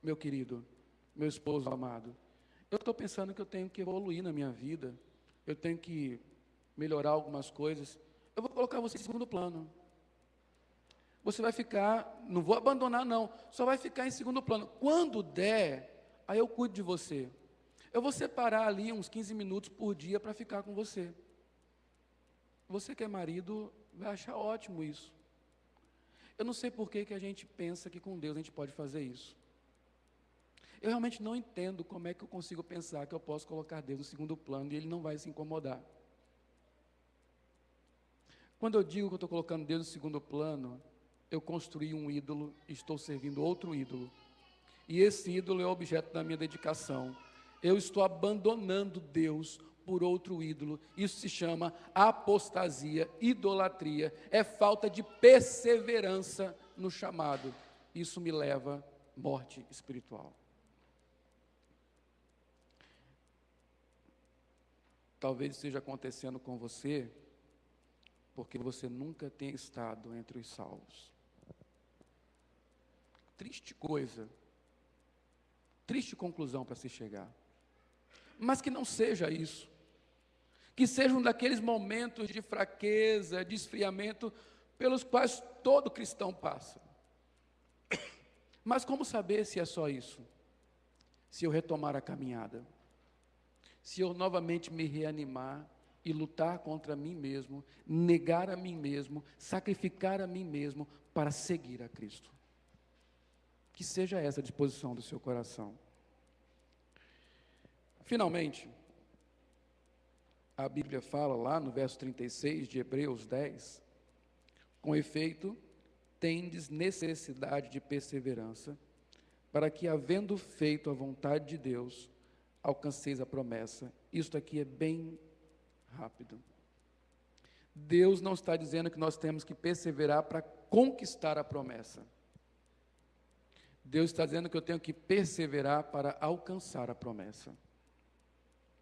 meu querido, meu esposo amado, eu estou pensando que eu tenho que evoluir na minha vida, eu tenho que melhorar algumas coisas, eu vou colocar você em segundo plano. Você vai ficar, não vou abandonar não, só vai ficar em segundo plano. Quando der, aí eu cuido de você. Eu vou separar ali uns 15 minutos por dia para ficar com você. Você que é marido, vai achar ótimo isso. Eu não sei por que a gente pensa que com Deus a gente pode fazer isso. Eu realmente não entendo como é que eu consigo pensar que eu posso colocar Deus no segundo plano e Ele não vai se incomodar. Quando eu digo que eu estou colocando Deus no segundo plano, eu construí um ídolo e estou servindo outro ídolo. E esse ídolo é o objeto da minha dedicação. Eu estou abandonando Deus por outro ídolo. Isso se chama apostasia, idolatria. É falta de perseverança no chamado. Isso me leva à morte espiritual. Talvez esteja acontecendo com você, porque você nunca tem estado entre os salvos. Triste coisa, triste conclusão para se chegar. Mas que não seja isso. Que seja um daqueles momentos de fraqueza, de esfriamento, pelos quais todo cristão passa. Mas como saber se é só isso? Se eu retomar a caminhada, se eu novamente me reanimar e lutar contra mim mesmo, negar a mim mesmo, sacrificar a mim mesmo para seguir a Cristo. Que seja essa a disposição do seu coração. Finalmente, a Bíblia fala lá no verso 36 de Hebreus 10, com efeito, tendes necessidade de perseverança, para que, havendo feito a vontade de Deus, alcanceis a promessa. Isto aqui é bem rápido. Deus não está dizendo que nós temos que perseverar para conquistar a promessa. Deus está dizendo que eu tenho que perseverar para alcançar a promessa.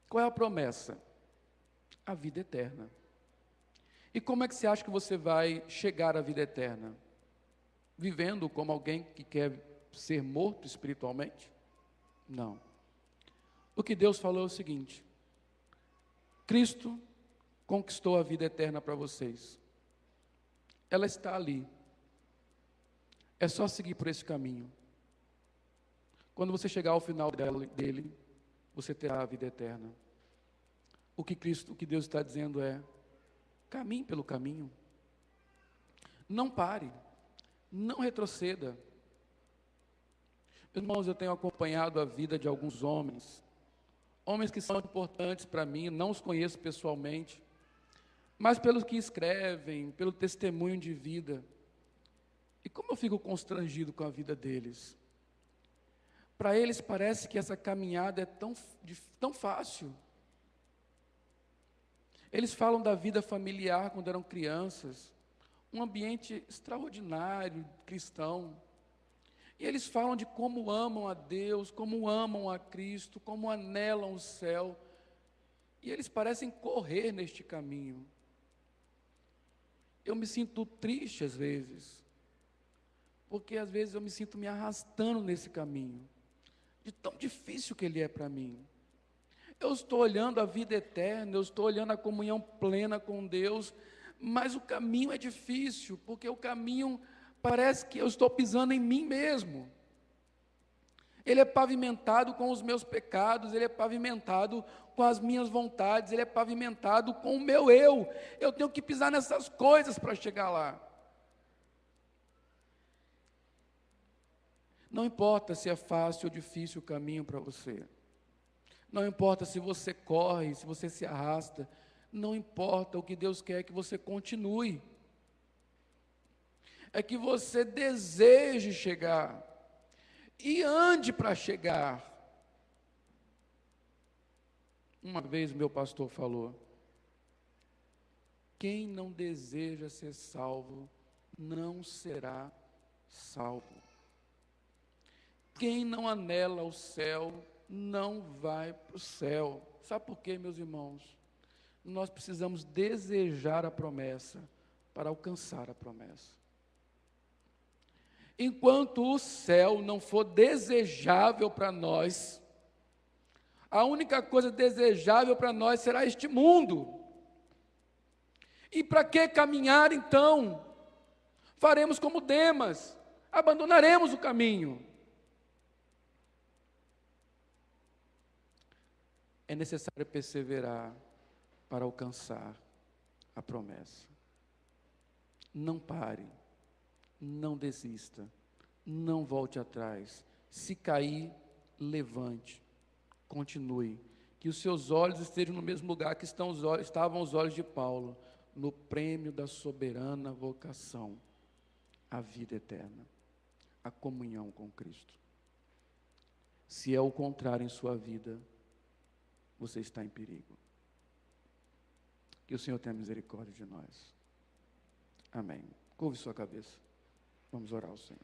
Qual é a promessa? A vida eterna. E como é que você acha que você vai chegar à vida eterna? Vivendo como alguém que quer ser morto espiritualmente? Não. O que Deus falou é o seguinte: Cristo conquistou a vida eterna para vocês. Ela está ali. É só seguir por esse caminho. Quando você chegar ao final dele, você terá a vida eterna. O que Deus está dizendo é: caminhe pelo caminho. Não pare, não retroceda. Meus irmãos, eu tenho acompanhado a vida de alguns homens que são importantes para mim, não os conheço pessoalmente, mas pelo que escrevem, pelo testemunho de vida. E como eu fico constrangido com a vida deles. Para eles parece que essa caminhada é tão fácil. Eles falam da vida familiar quando eram crianças, um ambiente extraordinário, cristão. E eles falam de como amam a Deus, como amam a Cristo, como anelam o céu. E eles parecem correr neste caminho. Eu me sinto triste às vezes, porque às vezes eu me sinto me arrastando nesse caminho, de tão difícil que ele é para mim. Eu estou olhando a vida eterna, eu estou olhando a comunhão plena com Deus, mas o caminho é difícil, porque o caminho parece que eu estou pisando em mim mesmo. Ele é pavimentado com os meus pecados, ele é pavimentado com as minhas vontades, ele é pavimentado com o meu eu. Eu tenho que pisar nessas coisas para chegar lá. Não importa se é fácil ou difícil o caminho para você. Não importa se você corre, se você se arrasta. Não importa, o que Deus quer é que você continue. É que você deseje chegar. E ande para chegar. Uma vez meu pastor falou: quem não deseja ser salvo, não será salvo. Quem não anela o céu, não vai para o céu. Sabe por quê, meus irmãos? Nós precisamos desejar a promessa para alcançar a promessa. Enquanto o céu não for desejável para nós, a única coisa desejável para nós será este mundo. E para que caminhar então? Faremos como Demas, abandonaremos o caminho. É necessário perseverar para alcançar a promessa. Não pare, não desista, não volte atrás. Se cair, levante, continue. Que os seus olhos estejam no mesmo lugar que estavam os olhos de Paulo, no prêmio da soberana vocação, a vida eterna, a comunhão com Cristo. Se é o contrário em sua vida, você está em perigo. Que o Senhor tenha misericórdia de nós. Amém. Curve sua cabeça. Vamos orar ao Senhor.